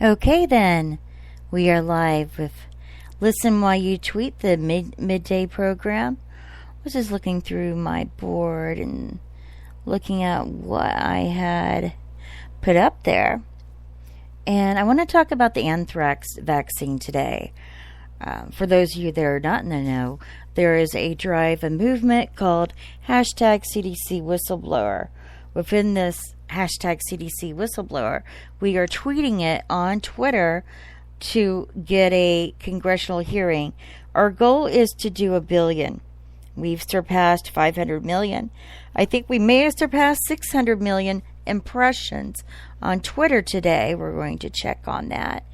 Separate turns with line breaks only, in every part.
Okay, then. We are live with Listen While You Tweet, the midday program. I was just looking through my board and looking at what I had put up there. And I want to talk about the anthrax vaccine today. For those of you that are not in the know, there is a movement called hashtag CDC Whistleblower. Within this hashtag CDC Whistleblower, we are tweeting it on Twitter to get a congressional hearing. Our goal is to do 1 billion. We've surpassed 500 million. I think we may have surpassed 600 million impressions on Twitter today. We're going to check on that.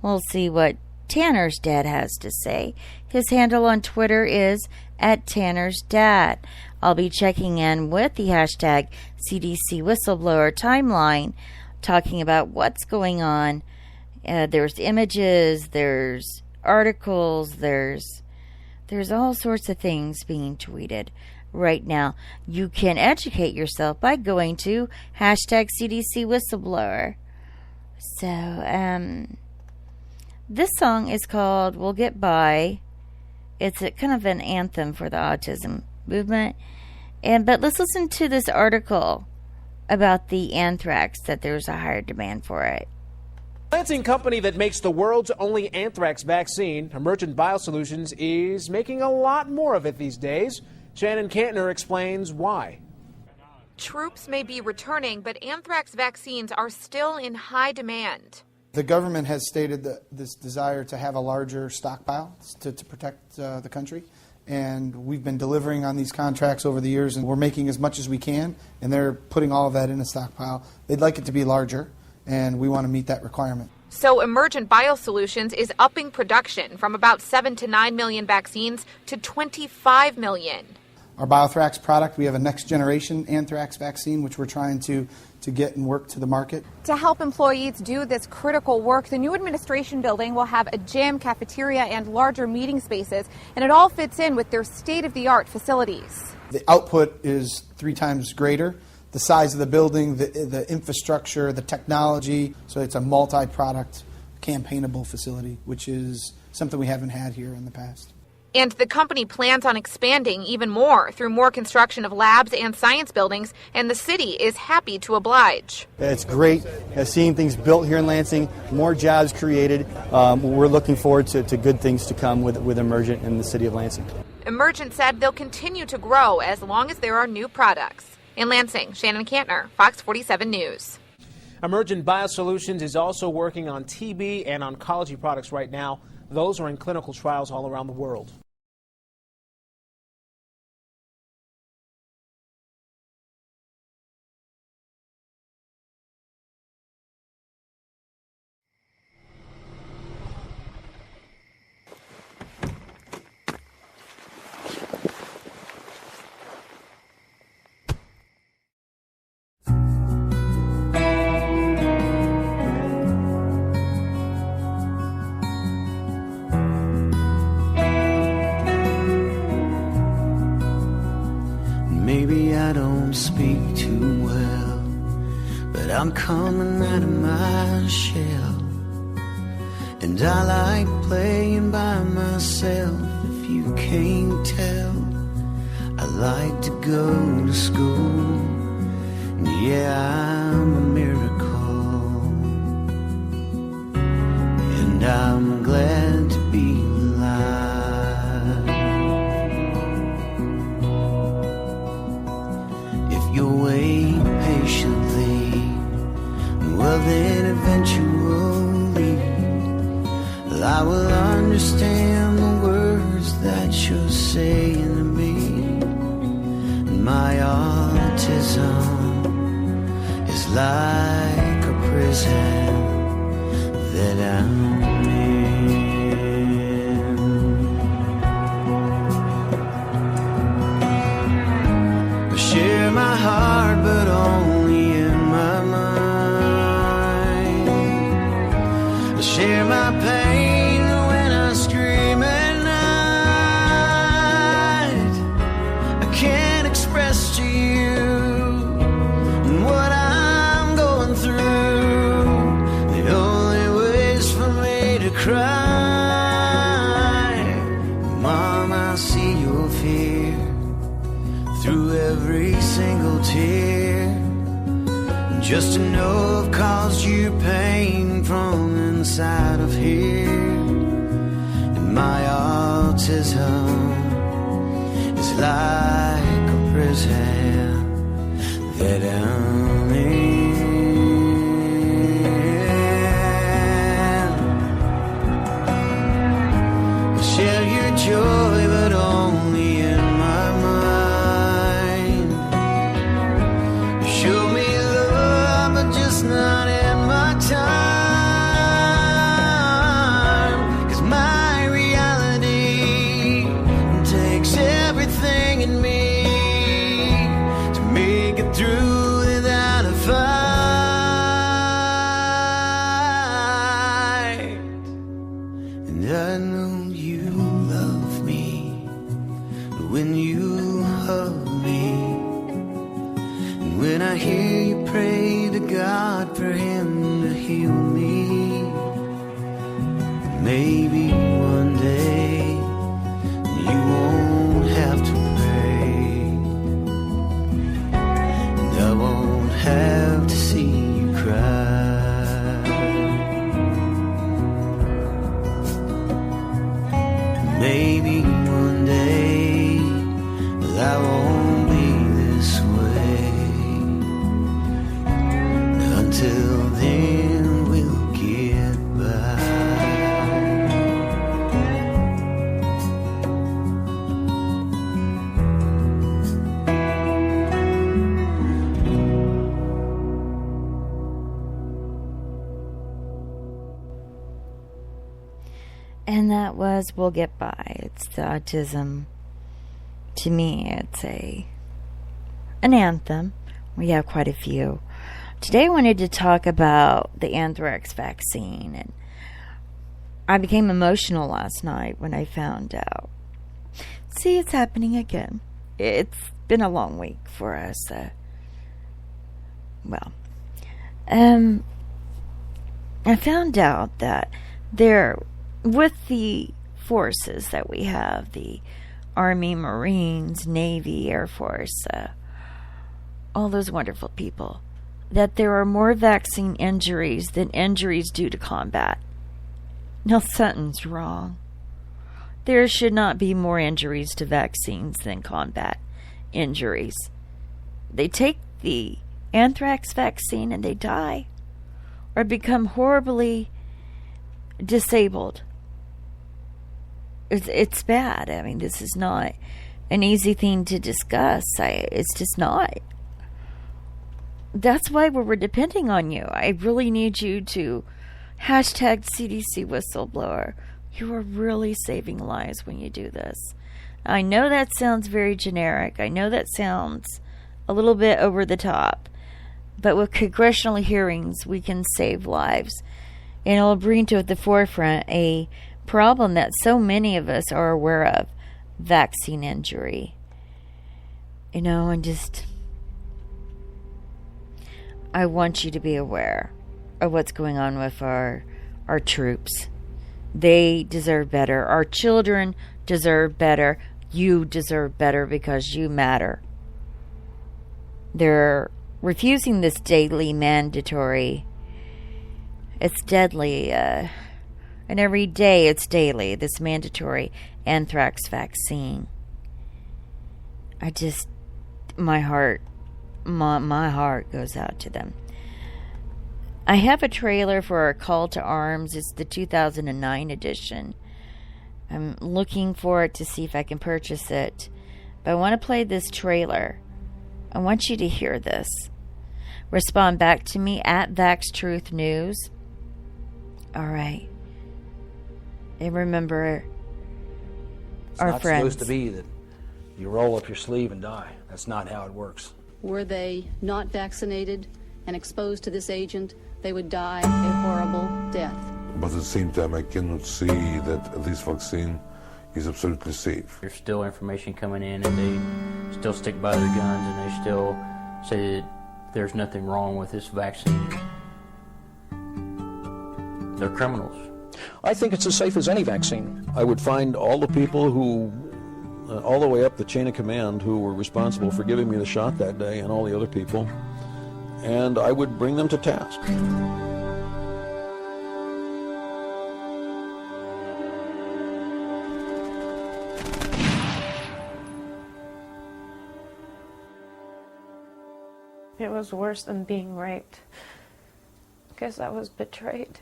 We'll see what Tanner's dad has to say. His handle on Twitter is @Tanner'sDad. I'll be checking in with the hashtag CDC Whistleblower timeline, talking about what's going on. There's images, there's articles, there's all sorts of things being tweeted right now. You can educate yourself by going to hashtag CDC Whistleblower. So, this song is called We'll Get By. It's a kind of an anthem for the autism movement. But let's listen to this article about the anthrax, that there's a higher demand for it.
Lansing company that makes the world's only anthrax vaccine, Emergent Biosolutions, is making a lot more of it these days. Shannon Cantner explains why.
Troops may be returning, but anthrax vaccines are still in high demand.
The government has stated this desire to have a larger stockpile to protect the country. And we've been delivering on these contracts over the years, and we're making as much as we can, and they're putting all of that in a stockpile. They'd like it to be larger, and we want to meet that requirement.
So Emergent Biosolutions is upping production from about 7 to 9 million vaccines to 25 million.
Our BioThrax product, we have a next-generation anthrax vaccine, which we're trying to get and work to the market.
To help employees do this critical work, the new administration building will have a gym, cafeteria, and larger meeting spaces, and it all fits in with their state-of-the-art facilities.
The output is 3 times greater. The size of the building, the infrastructure, the technology, so it's a multi-product, campaignable facility, which is something we haven't had here in the past.
And the company plans on expanding even more through more construction of labs and science buildings, and the city is happy to oblige.
It's great seeing things built here in Lansing, more jobs created. We're looking forward to good things to come with Emergent in the city of Lansing.
Emergent said they'll continue to grow as long as there are new products. In Lansing, Shannon Cantner, Fox 47 News.
Emergent Biosolutions is also working on TB and oncology products right now. Those are in clinical trials all around the world.
Maybe I don't speak too well, but I'm coming out of my shell. And I like playing by myself, if you can't tell. I like to go to school, and yeah, I'm a miracle. And I'm glad to be alive. You'll wait patiently, well then eventually I will understand the words that you're saying to me. And my autism is like a prison that I'm in. I share my heart, but only in my mind. I share my pain when I scream at night. I can't express to you what I'm going through. The only way every single tear, just to know I've caused you pain from inside of here. And my autism is like a prison that I'm in. I'll share your joy, but only in my mind. You show me love, but just not in my time. 'Cause my reality takes everything in me to make it through without a fight. And I know you love me when you hug me, and when I hear you pray to God for Him to heal me. Maybe one day you won't have to pray, and I won't have to see you cry. Maybe one day I won't be this way. Until then we'll get by.
And that was We'll Get By. It's the autism. To me, it's an anthem. We have quite a few. Today I wanted to talk about the anthrax vaccine. And I became emotional last night when I found out. See, it's happening again. It's been a long week for us. I found out that with the forces that we have, the Army, Marines, Navy, Air Force, all those wonderful people, that there are more vaccine injuries than injuries due to combat. Now, something's wrong. There should not be more injuries to vaccines than combat injuries. They take the anthrax vaccine and they die or become horribly disabled. It's bad. I mean, this is not an easy thing to discuss. It's just not. That's why we're depending on you. I really need you to hashtag CDC whistleblower. You are really saving lives when you do this. I know that sounds very generic. I know that sounds a little bit over the top. But with congressional hearings, we can save lives. And it'll bring to the forefront a problem that so many of us are aware of, vaccine injury. And I want you to be aware of what's going on with our troops. They deserve better. Our children deserve better. You deserve better because you matter. They're refusing this daily mandatory. It's deadly. And every day it's daily, this mandatory anthrax vaccine. My heart goes out to them. I have a trailer for our Call to Arms. It's the 2009 edition. I'm looking for it to see if I can purchase it. But I want to play this trailer. I want you to hear this. Respond back to me at VaxTruthNews. All right. And remember, our friends.
It's not supposed to be that you roll up your sleeve and die. That's not how it works.
Were they not vaccinated and exposed to this agent, they would die a horrible death.
But at the same time, I cannot see that this vaccine is absolutely safe.
There's still information coming in, and they still stick by their guns, and they still say that there's nothing wrong with this vaccine. They're criminals.
I think it's as safe as any vaccine. I would find all the people who all the way up the chain of command who were responsible for giving me the shot that day and all the other people, and I would bring them to task.
It was worse than being raped, because I was betrayed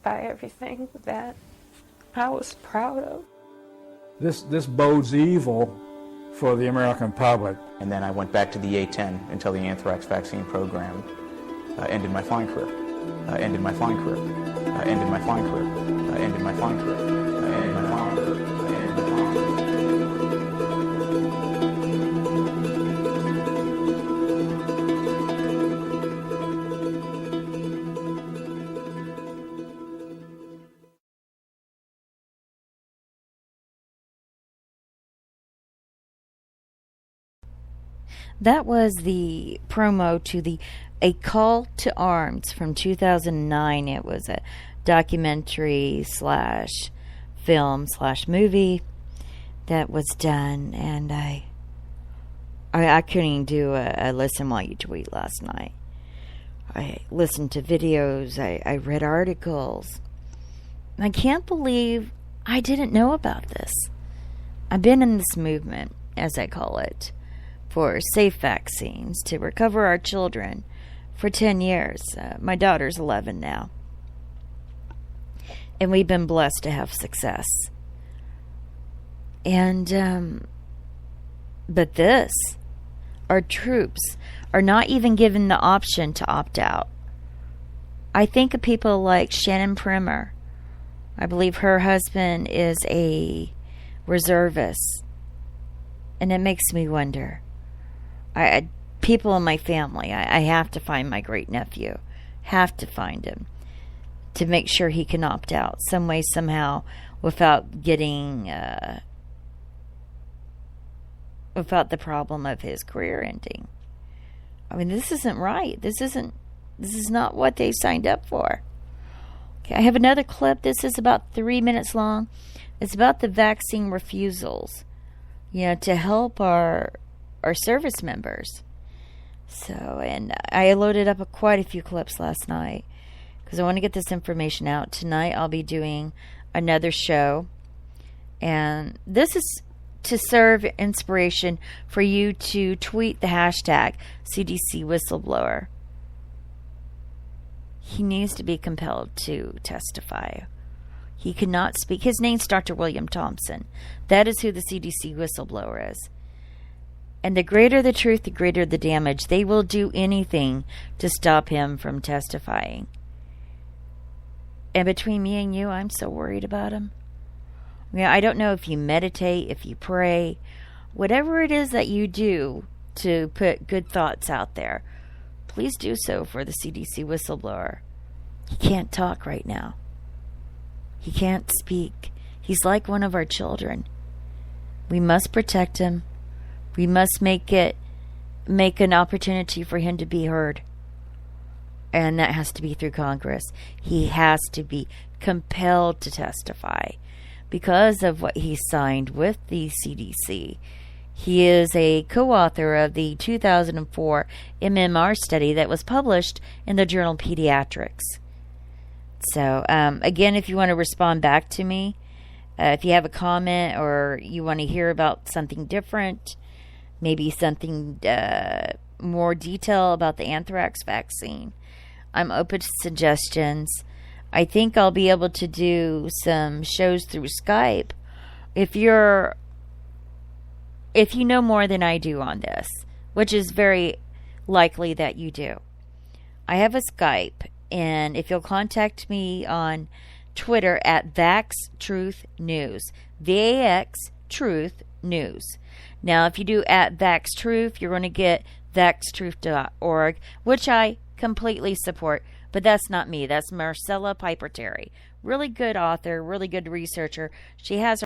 by everything that I was proud of.
This bodes evil for the American public.
And then I went back to the A-10 until the anthrax vaccine program ended my flying career. Ended my flying career. Ended my flying career. Ended my flying career. Ended my flying career.
That was the promo to A Call to Arms from 2009. It was a documentary / film / movie that was done, and I couldn't even do a listen while you tweet last night. I listened to videos, I read articles. I can't believe I didn't know about this. I've been in this movement, as I call it, for safe vaccines to recover our children for 10 years. My daughter's 11 now. And we've been blessed to have success. And, but this, our troops are not even given the option to opt out. I think of people like Shannon Primer. I believe her husband is a reservist. And it makes me wonder. People in my family, I have to find my great nephew. Have to find him to make sure he can opt out some way, somehow, without getting, without the problem of his career ending. I mean, this isn't right. This is not what they signed up for. Okay, I have another clip. This is about 3 minutes long. It's about the vaccine refusals, to help our service members. So, and I loaded up quite a few clips last night because I want to get this information out. Tonight I'll be doing another show, and this is to serve inspiration for you to tweet the hashtag CDC whistleblower. He needs to be compelled to testify. He cannot speak. His name's Dr. William Thompson. That is who the CDC whistleblower is. And the greater the truth, the greater the damage. They will do anything to stop him from testifying. And between me and you, I'm so worried about him. I don't know if you meditate, if you pray, whatever it is that you do to put good thoughts out there, please do so for the CDC whistleblower. He can't talk right now. He can't speak. He's like one of our children. We must protect him. We must make an opportunity for him to be heard. And that has to be through Congress. He has to be compelled to testify because of what he signed with the CDC. He is a co-author of the 2004 MMR study that was published in the journal Pediatrics. So, again, if you want to respond back to me, if you have a comment or you want to hear about something different, maybe something more detail about the anthrax vaccine, I'm open to suggestions. I think I'll be able to do some shows through Skype. If you know more than I do on this, which is very likely that you do. I have a Skype, and if you'll contact me on Twitter at VaxTruthNews, VAX Truth News. Now, if you do at VaxTruth, you're going to get VaxTruth.org, which I completely support, but that's not me. That's Marcella Piper Terry. Really good author, really good researcher. She has